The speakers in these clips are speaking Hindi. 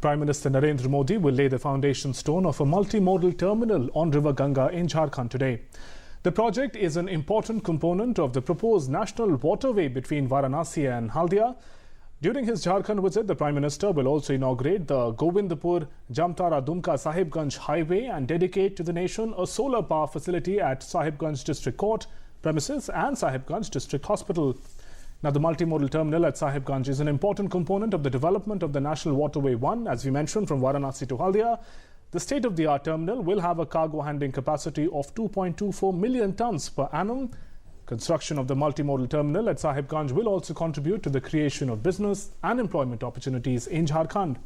Prime Minister Narendra Modi will lay the foundation stone of a multimodal terminal on River Ganga in Jharkhand today. The project is an important component of the proposed national waterway between Varanasi and Haldia. During his Jharkhand visit, the Prime Minister will also inaugurate the Govindpur-Jamtara-Dumka Sahibganj Highway and dedicate to the nation a solar power facility at Sahibganj District Court premises and Sahibganj District Hospital. Now, the multimodal terminal at Sahibganj is an important component of the development of the National Waterway 1, as we mentioned, from Varanasi to Haldia. The state-of-the-art terminal will have a cargo handling capacity of 2.24 million tons per annum. Construction of the multimodal terminal at Sahibganj will also contribute to the creation of business and employment opportunities in Jharkhand.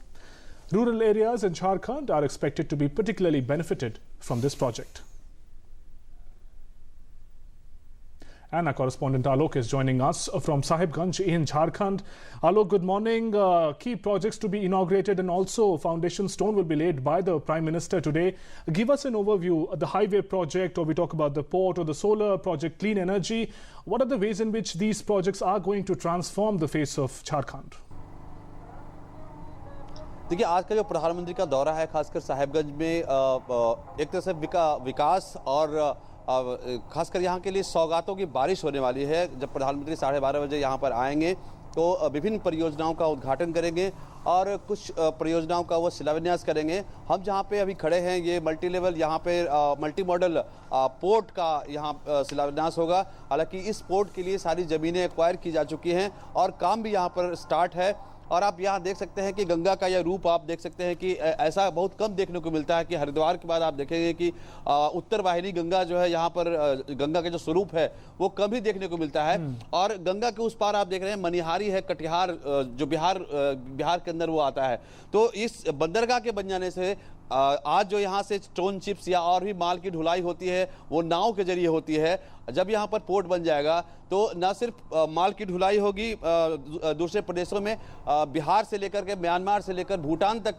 Rural areas in Jharkhand are expected to be particularly benefited from this project. And our correspondent Alok is joining us from Sahibganj in Jharkhand. Alok, good morning. Key projects to be inaugurated and also foundation stone will be laid by the Prime Minister today. Give us an overview of the highway project, or we talk about the port or the solar project, clean energy. What are the ways in which these projects are going to transform the face of Jharkhand? देखिए, आज का जो प्रधानमंत्री का दौरा है खासकर साहिबगंज में एक तरह से विकास और खासकर यहाँ के लिए सौगातों की बारिश होने वाली है। जब प्रधानमंत्री 12:30 बजे यहाँ पर आएंगे तो विभिन्न परियोजनाओं का उद्घाटन करेंगे और कुछ परियोजनाओं का वो शिलान्यास करेंगे। हम जहाँ पे अभी खड़े हैं ये मल्टी लेवल यहाँ पे मल्टी मॉडल पोर्ट का यहाँ शिलान्यास होगा। हालांकि इस पोर्ट के लिए सारी ज़मीनें एक्वायर की जा चुकी हैं और काम भी यहाँ पर स्टार्ट है। और आप यहाँ देख सकते हैं कि गंगा का यह रूप आप देख सकते हैं कि ऐसा बहुत कम देखने को मिलता है कि हरिद्वार के बाद आप देखेंगे कि उत्तर वाहिनी गंगा जो है यहाँ पर गंगा का जो स्वरूप है वो कम ही देखने को मिलता है। और गंगा के उस पार आप देख रहे हैं मनिहारी है, कटिहार जो बिहार के अंदर वो आता है। तो इस बंदरगाह के बन जाने से आज जो यहाँ से स्टोन चिप्स या और भी माल की ढुलाई होती है वो नाव के जरिए होती है। जब यहाँ पर पोर्ट बन जाएगा तो न सिर्फ माल की ढुलाई होगी दूसरे प्रदेशों में, बिहार से लेकर के म्यांमार से लेकर भूटान तक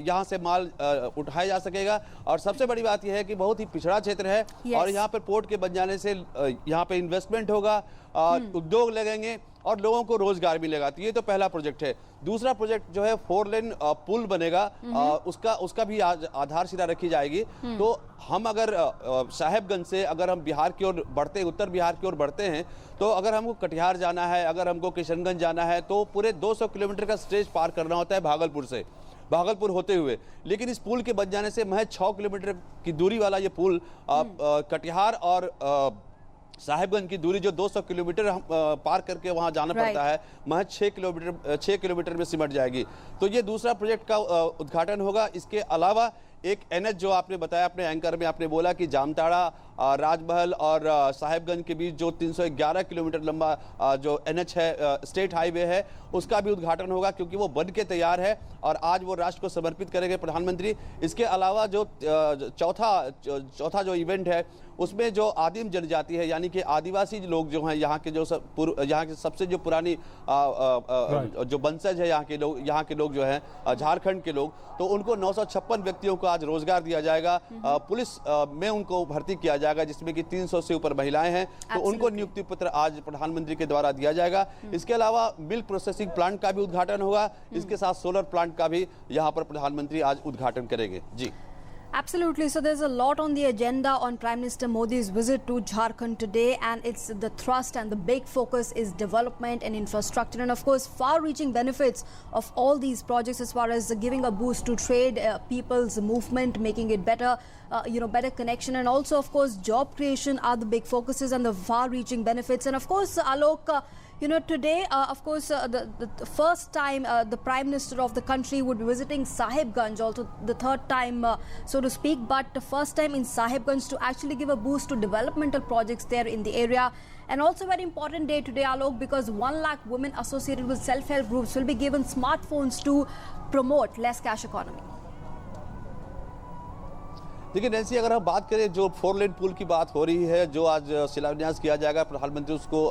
यहाँ से माल उठाया जा सकेगा। और सबसे बड़ी बात यह है कि बहुत ही पिछड़ा क्षेत्र है और यहाँ पर पोर्ट के बन जाने से यहाँ पे इन्वेस्टमेंट होगा, उद्योग लगेंगे और लोगों को रोजगार मिलेगा। तो ये तो पहला प्रोजेक्ट है। दूसरा प्रोजेक्ट जो है 4 लेन पुल बनेगा, उसका भी आधारशिला रखी जाएगी। तो हम अगर साहिबगंज से अगर हम बिहार की ओर बढ़ते हैं, उत्तर बिहार की ओर बढ़ते हैं, तो अगर हमको कटिहार जाना है, अगर हमको किशनगंज जाना है तो पूरे 200 किलोमीटर का स्ट्रेच पार करना होता है भागलपुर होते हुए। लेकिन इस पुल के बन जाने से महज 6 किलोमीटर की दूरी वाला ये पुल कटिहार और साहिबगंज की दूरी जो 200 किलोमीटर पार करके वहां जाना पड़ता है, महज 6 किलोमीटर में सिमट जाएगी। तो ये दूसरा प्रोजेक्ट का उद्घाटन होगा। इसके अलावा एक एनएच जो आपने बताया, अपने एंकर में आपने बोला कि जामताड़ा, राजमहल और साहिबगंज के बीच जो 311 किलोमीटर लंबा जो एनएच है, स्टेट हाईवे है, उसका भी उद्घाटन होगा क्योंकि वो बन के तैयार है और आज वो राष्ट्र को समर्पित करेंगे प्रधानमंत्री। इसके अलावा जो चौथा जो इवेंट है उसमें जो आदिम जनजाति है यानी कि आदिवासी लोग जो हैं, यहाँ के सबसे जो पुरानी जो वंशज है यहाँ के लोग जो हैं झारखंड के लोग, तो उनको 956 व्यक्तियों को आज रोजगार दिया जाएगा। पुलिस में उनको भर्ती किया जाएगा जिसमें कि 300 से ऊपर महिलाएं हैं, तो उनको नियुक्ति पत्र आज प्रधानमंत्री के द्वारा दिया जाएगा। इसके अलावा मिल्क प्रोसेसिंग प्लांट का भी उद्घाटन होगा। इसके साथ सोलर प्लांट का भी यहाँ पर प्रधानमंत्री आज उद्घाटन करेंगे। जी, Absolutely. So there's a lot on the agenda on Prime Minister Modi's visit to Jharkhand today, and it's the thrust and the big focus is development and infrastructure, and of course far-reaching benefits of all these projects as far as giving a boost to trade, people's movement, making it better, better connection, and also of course job creation are the big focuses and the far-reaching benefits. And of course, Alok, today, of course, the first time the Prime Minister of the country would be visiting Sahibganj, also the third time, so to speak, but the first time in Sahibganj to actually give a boost to developmental projects there in the area. And also very important day today, Alok, because 1 lakh women associated with self-help groups will be given smartphones to promote less cash economy. देखिए नैन्सी, अगर हम बात करें जो 4 लेन पुल की बात हो रही है, जो आज शिलान्यास किया जाएगा, प्रधानमंत्री उसको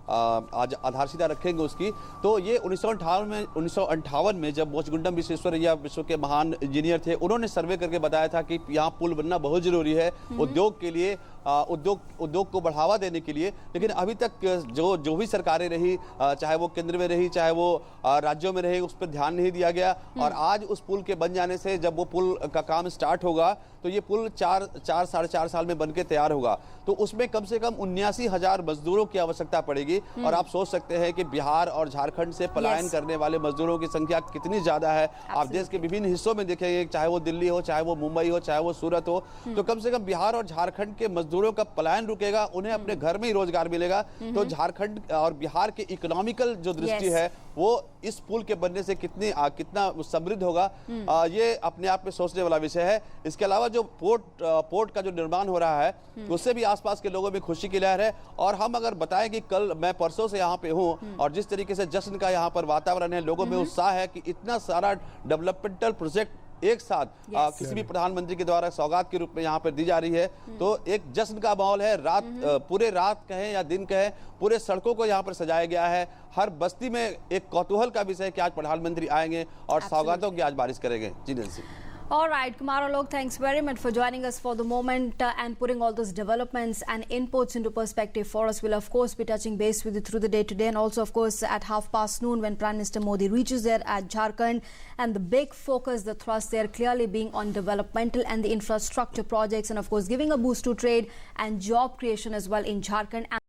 आज आधारशिला रखेंगे उसकी। तो ये 1958 में जब मोचगुंडम विश्वेश्वरैया विश्व के महान इंजीनियर थे, उन्होंने सर्वे करके बताया था कि यहाँ पुल बनना बहुत जरूरी है उद्योग के लिए उद्योग को बढ़ावा देने के लिए। लेकिन अभी तक जो भी सरकारें रही, चाहे वो केंद्र में रही चाहे वो राज्यों में रही, उस पर ध्यान नहीं दिया गया। और आज उस पुल के बन जाने से जब वो पुल का काम स्टार्ट होगा तो ये पुल 4 साढ़े 4 साल में बनके तैयार होगा, तो उसमें कम से कम 79,000 मजदूरों की आवश्यकता पड़ेगी। और आप सोच सकते हैं कि बिहार और झारखंड से पलायन करने वाले मजदूरों की संख्या कितनी ज्यादा है। आप देश के विभिन्न हिस्सों में देखेंगे, चाहे वो दिल्ली हो, चाहे वो मुंबई हो, चाहे वो सूरत हो, तो कम से कम बिहार और झारखंड के मजदूरों का पलायन रुकेगा, उन्हें अपने घर में ही रोजगार मिलेगा। तो झारखंड और बिहार के इकोनॉमिकल जो दृष्टि है वो इस पुल के बनने से कितना समृद्ध होगा, ये अपने आप में सोचने वाला विषय है। इसके अलावा जो पोर्ट का जो निर्माण हो रहा है उससे भी आसपास के लोगों में खुशी की लहर है। और हम अगर बताएं कि कल मैं परसों से यहाँ पे हूँ और जिस तरीके से जश्न का यहाँ पर वातावरण है, लोगों में उत्साह है कि इतना सारा डेवलपमेंटल प्रोजेक्ट एक साथ किसी भी प्रधानमंत्री के द्वारा सौगात के रूप में यहाँ पर दी जा रही है, तो एक जश्न का माहौल है। पूरे रात कहें या दिन कहें, पूरे सड़कों को यहाँ पर सजाया गया है। हर बस्ती में एक कौतूहल का विषय है कि आज प्रधानमंत्री आएंगे और सौगातों की आज बारिश करेंगे। जी Nancy. All right, Kumar Alok, thanks very much for joining us for the moment and putting all those developments and inputs into perspective for us. We'll of course be touching base with you through the day today, and also of course at noon when Prime Minister Modi reaches there at Jharkhand, and the big focus, the thrust there clearly being on developmental and the infrastructure projects, and of course giving a boost to trade and job creation as well in Jharkhand.